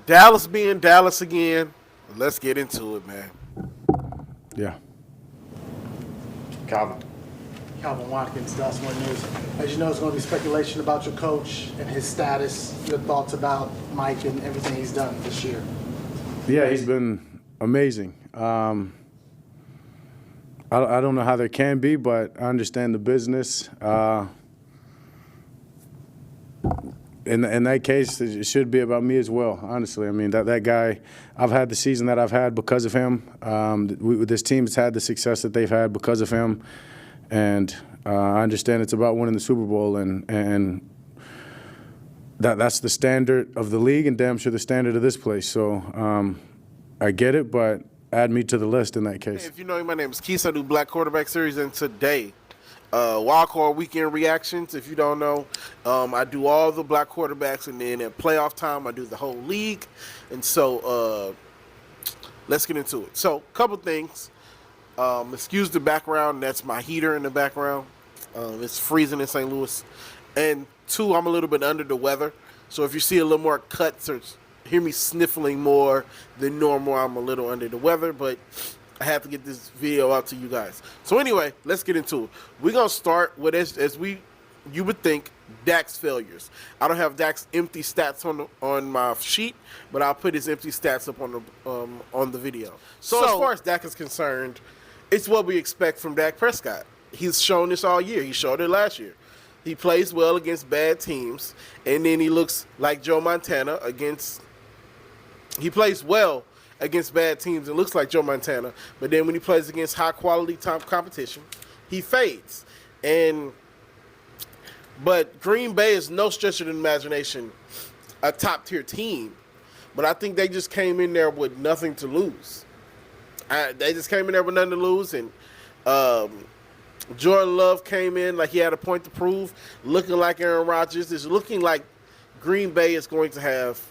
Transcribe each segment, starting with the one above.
Dallas being Dallas again. Let's get into it, man. Yeah. Calvin. Calvin Watkins, Dallas Morning News. As you know, there's going to be speculation about your coach and his status. Your thoughts about Mike and everything he's done this year? Yeah, he's been amazing. I don't know how there can be, but I understand the business. In that case, it should be about me as well, honestly. I mean, that guy, I've had the season that I've had because of him. This team has had the success that they've had because of him. And I understand it's about winning the Super Bowl, and that's the standard of the league and damn sure the standard of this place. So I get it, but add me to the list in that case. Hey, if you know me, my name is Keith. I do Black Quarterback Series, and today, Wildcard Weekend Reactions. If you don't know, I do all the black quarterbacks, and then at playoff time, I do the whole league. And so let's get into it. So, a couple things. Excuse the background. That's my heater in the background. It's freezing in St. Louis. And two, I'm a little bit under the weather. So if you see a little more cuts or hear me sniffling more than normal, I'm a little under the weather. But I have to get this video out to you guys. So anyway, let's get into it. We're going to start with, you would think, Dak's failures. I don't have Dak's empty stats on my sheet, but I'll put his empty stats up on the video. So as far as Dak is concerned, it's what we expect from Dak Prescott. He's shown this all year. He showed it last year. He plays well against bad teams, and then he looks like Joe Montana he plays well against bad teams and looks like Joe Montana, but then when he plays against high-quality top competition, he fades. But Green Bay is no stretch of the imagination a top-tier team, but I think they just came in there with nothing to lose. They just came in there with nothing to lose, and Jordan Love came in like he had a point to prove, looking like Aaron Rodgers. It's looking like Green Bay is going to have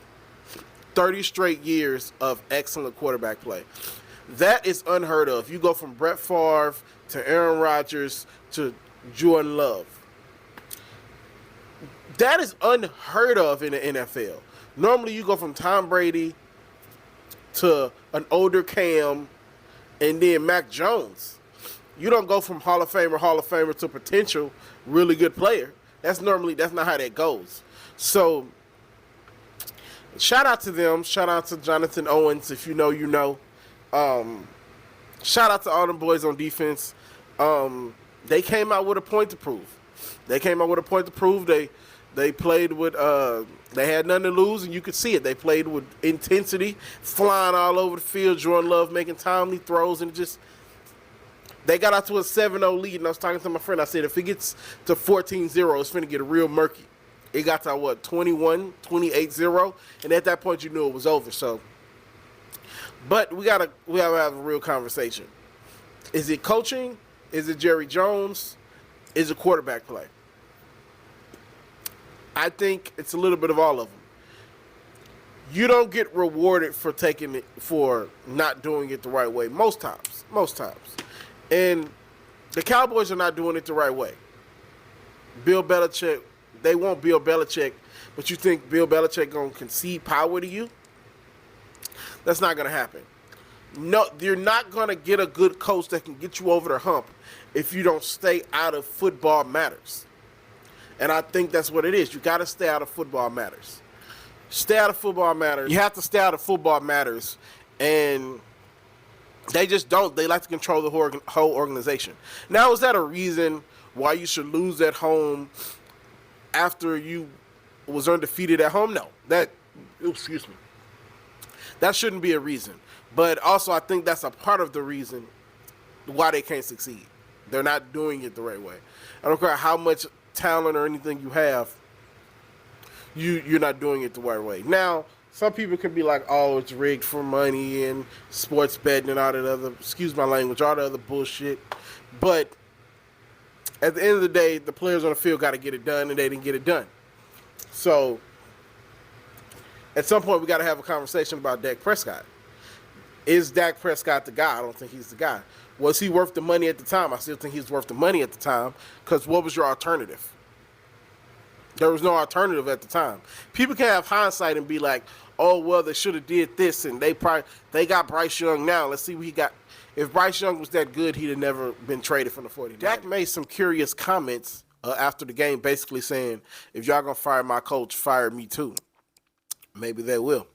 30 straight years of excellent quarterback play. That is unheard of. You go from Brett Favre to Aaron Rodgers to Jordan Love. That is unheard of in the NFL. Normally you go from Tom Brady to an older Cam and then Mac Jones. You don't go from Hall of Famer to potential really good player. That's not how that goes. So shout out to them. Shout out to Jonathan Owens. If you know, you know. Shout out to all them boys on defense. They came out with a point to prove. They played with they had nothing to lose, and you could see it. They played with intensity, flying all over the field. Jordan Love making timely throws, and they got out to a 7-0 lead. And I was talking to my friend. I said, if it gets to 14-0, it's finna get real murky. It got to 28-0, and at that point you knew it was over. So, but we gotta have a real conversation. Is it coaching? Is it Jerry Jones? Is it quarterback play? I think it's a little bit of all of them. You don't get rewarded for not doing it the right way most times. And the Cowboys are not doing it the right way. Bill Belichick, they want Bill Belichick, but you think Bill Belichick going to concede power to you? That's not going to happen. No, you're not going to get a good coach that can get you over the hump if you don't stay out of football matters. And I think that's what it is. You got to stay out of football matters. Stay out of football matters. You have to stay out of football matters. And they just don't. They like to control the whole organization. Now, is that a reason why you should lose at home after you was undefeated at home? No. That shouldn't be a reason. But also, I think that's a part of the reason why they can't succeed. They're not doing it the right way. I don't care how much talent or anything you have, you're not doing it the right way. Now, some people can be like, oh, it's rigged for money and sports betting and all that other, excuse my language, all that other bullshit. But at the end of the day, the players on the field got to get it done, and they didn't get it done. So at some point, we got to have a conversation about Dak Prescott. Is Dak Prescott the guy? I don't think he's the guy. Was he worth the money at the time? I still think he's worth the money at the time, because what was your alternative? There was no alternative at the time. People can have hindsight and be like, "Oh well, they should have did this," and they got Bryce Young now. Let's see what he got. If Bryce Young was that good, he'd have never been traded from the 49ers. Dak made some curious comments after the game, basically saying, "If y'all gonna fire my coach, fire me too." Maybe they will.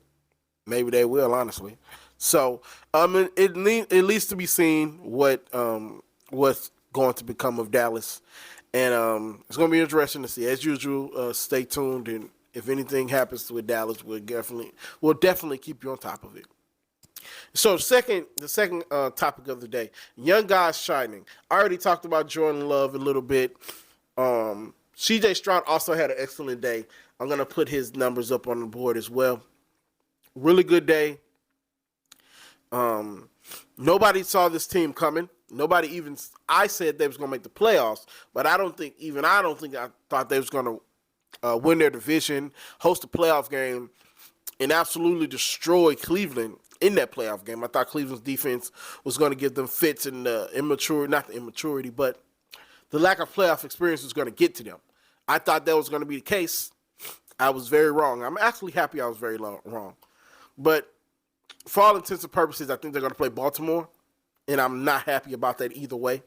Maybe they will, honestly. So, it needs to be seen what's going to become of Dallas. And it's going to be interesting to see. As usual, stay tuned. And if anything happens with Dallas, we'll definitely keep you on top of it. So the second topic of the day, young guys shining. I already talked about Jordan Love a little bit. C.J. Stroud also had an excellent day. I'm going to put his numbers up on the board as well. Really good day. Nobody saw this team coming. I said they was going to make the playoffs, but I thought they was going to win their division, host a playoff game, and absolutely destroy Cleveland in that playoff game. I thought Cleveland's defense was going to give them fits, and not the immaturity, but the lack of playoff experience was going to get to them. I thought that was going to be the case. I was very wrong. I'm actually happy I was very wrong. But for all intents and purposes, I think they're going to play Baltimore, and I'm not happy about that either way.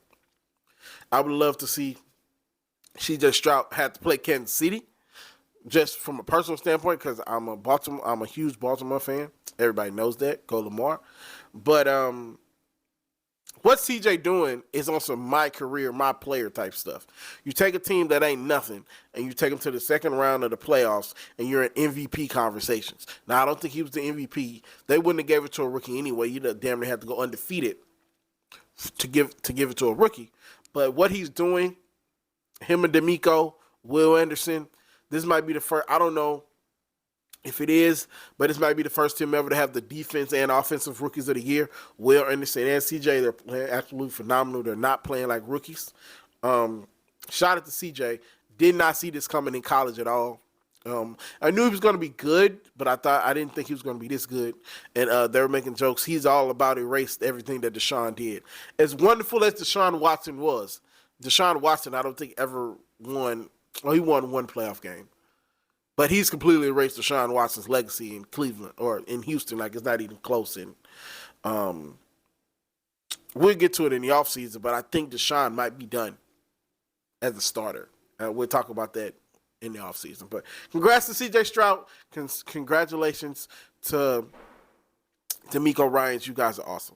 I would love to see C.J. Stroud have to play Kansas City, just from a personal standpoint, because I'm a huge Baltimore fan. Everybody knows that. Go Lamar. But what CJ doing is on some my career, my player type stuff. You take a team that ain't nothing, and you take them to the second round of the playoffs, and you're in MVP conversations. Now, I don't think he was the MVP. They wouldn't have gave it to a rookie anyway. You'd damn near have to go undefeated to give it to a rookie. But what he's doing, him and D'Amico, Will Anderson, this might be the first. I don't know if it is, but this might be the first team ever to have the defense and offensive rookies of the year. Will Anderson and CJ, they're playing absolutely phenomenal. They're not playing like rookies. Shout out to CJ. Did not see this coming in college at all. I knew he was going to be good, but I didn't think he was going to be this good. And they were making jokes. He's all about erased everything that Deshaun did. As wonderful as Deshaun Watson was, Deshaun Watson, I don't think ever won. Well, he won one playoff game. But he's completely erased Deshaun Watson's legacy in Cleveland or in Houston. Like, it's not even close. And we'll get to it in the offseason, but I think Deshaun might be done as a starter. We'll talk about that in the offseason. But congrats to C.J. Stroud. Congratulations to D'Amico Ryans. You guys are awesome.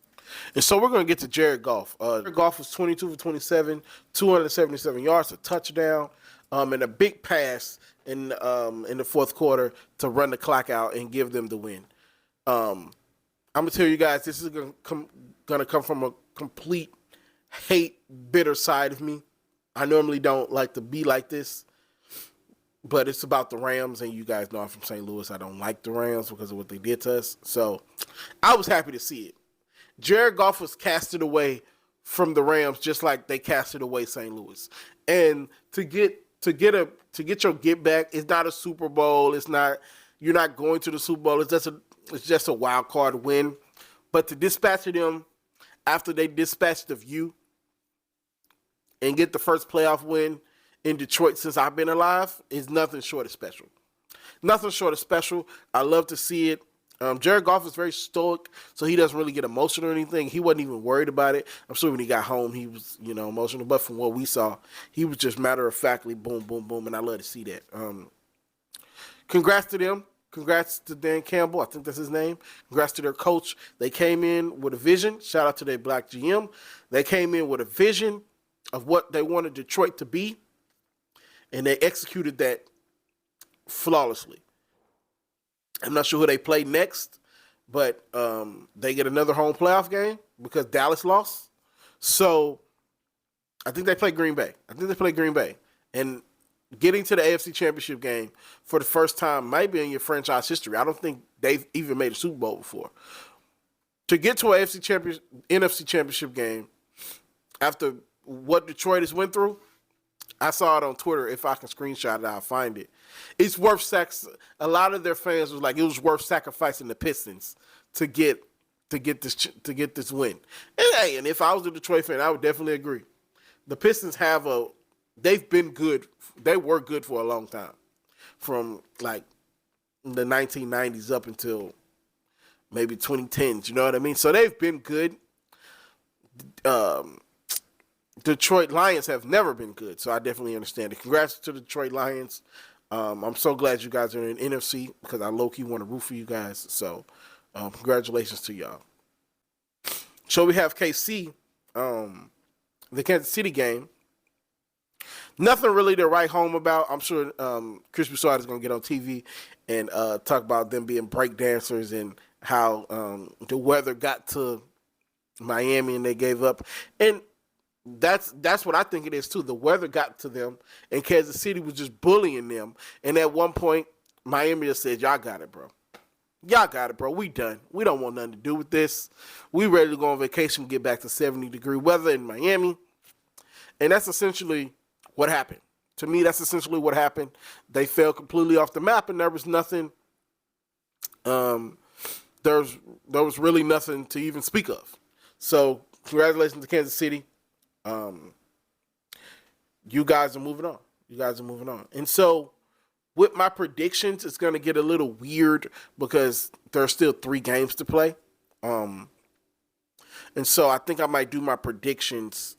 And so we're going to get to Jared Goff. Jared Goff was 22 for 27, 277 yards, a touchdown, and a big pass in the fourth quarter to run the clock out and give them the win. I'm going to tell you guys, this is going to come from a complete hate, bitter side of me. I normally don't like to be like this, but it's about the Rams, and you guys know I'm from St. Louis. I don't like the Rams because of what they did to us. So I was happy to see it. Jared Goff was casted away from the Rams just like they casted away St. Louis. And to get your get back, it's not a Super Bowl. You're not going to the Super Bowl. It's just a wild card win. But to dispatch them after they dispatched of you and get the first playoff win in Detroit since I've been alive is nothing short of special. Nothing short of special. I love to see it. Jared Goff is very stoic, so he doesn't really get emotional or anything. He wasn't even worried about it. I'm sure when he got home, he was, emotional. But from what we saw, he was just matter-of-factly boom, boom, boom, and I love to see that. Congrats to them. Congrats to Dan Campbell. I think that's his name. Congrats to their coach. They came in with a vision. Shout out to their black GM. They came in with a vision of what they wanted Detroit to be, and they executed that flawlessly. I'm not sure who they play next, but they get another home playoff game because Dallas lost. So I think they play Green Bay. And getting to the AFC Championship game for the first time might be in your franchise history. I don't think they've even made a Super Bowl before. To get to an NFC Championship game after what Detroit has went through, I saw it on Twitter. If I can screenshot it, I'll find it. It's worth a lot of their fans was like it was worth sacrificing the Pistons to get this win. And if I was a Detroit fan, I would definitely agree. The Pistons they've been good. They were good for a long time. from like the 1990s up until maybe 2010s. You know what I mean? So they've been good. Detroit Lions have never been good, so I definitely understand it. Congrats to the Detroit Lions. I'm so glad you guys are in NFC because I low-key want to root for you guys. So congratulations to y'all. So we have KC, the Kansas City game. Nothing really to write home about. I'm sure Chris Broussard is going to get on TV and talk about them being break dancers and how the weather got to Miami and they gave up. And that's what I think it is too. The weather got to them, and Kansas City was just bullying them. And at one point, Miami just said, "Y'all got it, bro. Y'all got it, bro. We done. We don't want nothing to do with this. We ready to go on vacation, get back to 70-degree weather in Miami." And that's essentially what happened. To me, that's essentially what happened. They fell completely off the map, and there was nothing. There was really nothing to even speak of. So congratulations to Kansas City. You guys are moving on. And so with my predictions, it's going to get a little weird because there are still 3 games to play. And so I think I might do my predictions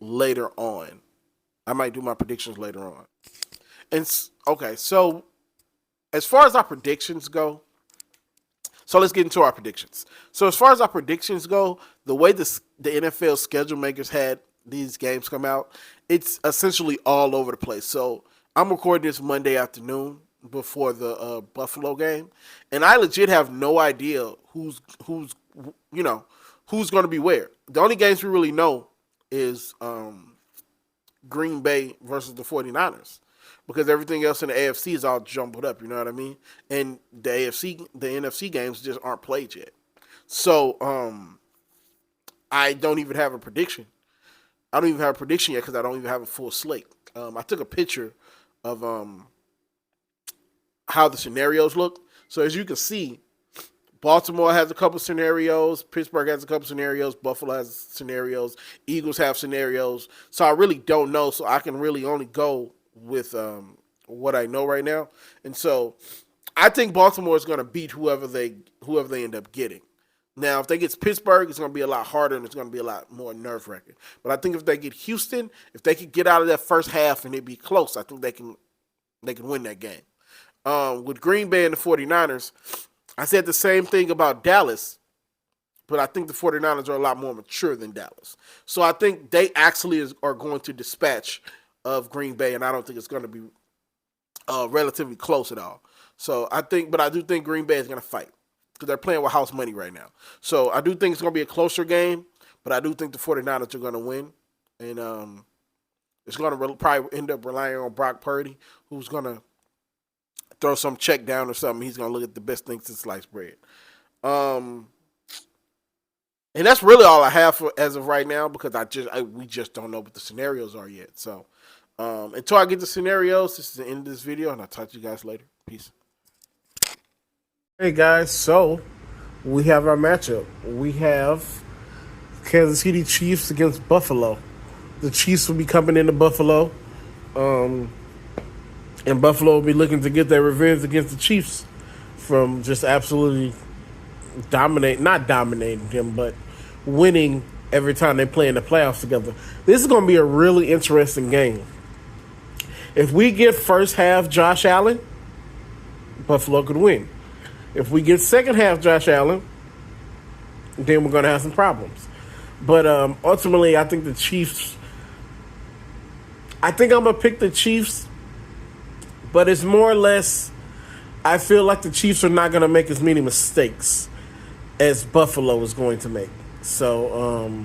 later on. And okay, so as far as our predictions go, so let's get into our predictions. So as far as our predictions go, the way the NFL schedule makers had these games come out, it's essentially all over the place. So I'm recording this Monday afternoon before the Buffalo game, and I legit have no idea who's going to be where. The only games we really know is Green Bay versus the 49ers. Because everything else in the AFC is all jumbled up, you know what I mean? And the NFC games just aren't played yet. So I don't even have a prediction. I don't even have a prediction yet because I don't even have a full slate. I took a picture of how the scenarios look. So as you can see, Baltimore has a couple scenarios. Pittsburgh has a couple scenarios. Buffalo has scenarios. Eagles have scenarios. So I really don't know. So I can really only go with what I know right now. And so I think Baltimore is going to beat whoever they end up getting. Now, if they get Pittsburgh, it's going to be a lot harder and it's going to be a lot more nerve-wracking. But I think if they get Houston, if they could get out of that first half and it be close, I think they can win that game. With Green Bay and the 49ers, I said the same thing about Dallas, but I think the 49ers are a lot more mature than Dallas. So I think they actually are going to dispatch of Green Bay, and I don't think it's going to be relatively close at all. So I do think Green Bay is going to fight because they're playing with house money right now. So I do think it's going to be a closer game, but I do think the 49ers are going to win. And it's going to probably end up relying on Brock Purdy, who's going to throw some check down or something. He's going to look at the best things to sliced bread. And that's really all I have as of right now because we just don't know what the scenarios are yet. So until I get the scenarios, this is the end of this video, and I'll talk to you guys later. Peace. Hey guys, so we have our matchup. We have Kansas City Chiefs against Buffalo. The Chiefs will be coming into Buffalo, and Buffalo will be looking to get their revenge against the Chiefs from just absolutely not dominating them, but winning every time they play in the playoffs together. This is going to be a really interesting game. If we get first half Josh Allen, Buffalo could win. If we get second half Josh Allen, then we're going to have some problems. But ultimately, I think the Chiefs, I think I'm going to pick the Chiefs, but it's more or less, I feel like the Chiefs are not going to make as many mistakes as Buffalo is going to make. So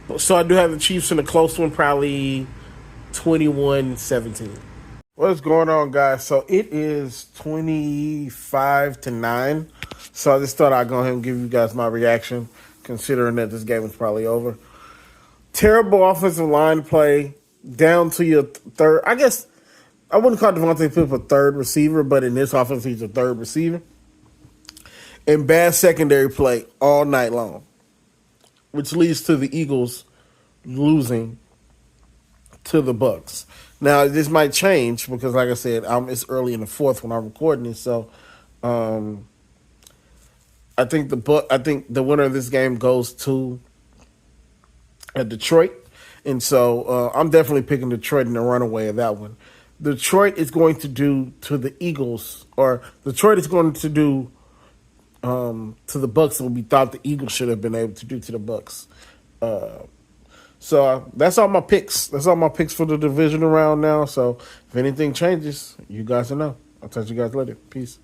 I do have the Chiefs in a close one, probably 21-17. What's going on, guys? So it is 25-9. So I just thought I'd go ahead and give you guys my reaction, considering that this game is probably over. Terrible offensive line play, down to your third. I guess I wouldn't call Devontae Phillips a third receiver, but in this offense, he's a third receiver. And bad secondary play all night long, which leads to the Eagles losing to the Bucs. Now this might change because, like I said, it's early in the fourth when I'm recording this. So, I think the winner of this game goes to Detroit, and so I'm definitely picking Detroit in the runaway of that one. Detroit is going to do to the Eagles, or Detroit is going to do to the Bucks what we thought the Eagles should have been able to do to the Bucks. So that's all my picks. That's all my picks for the division round now. So if anything changes, you guys will know. I'll touch you guys later. Peace.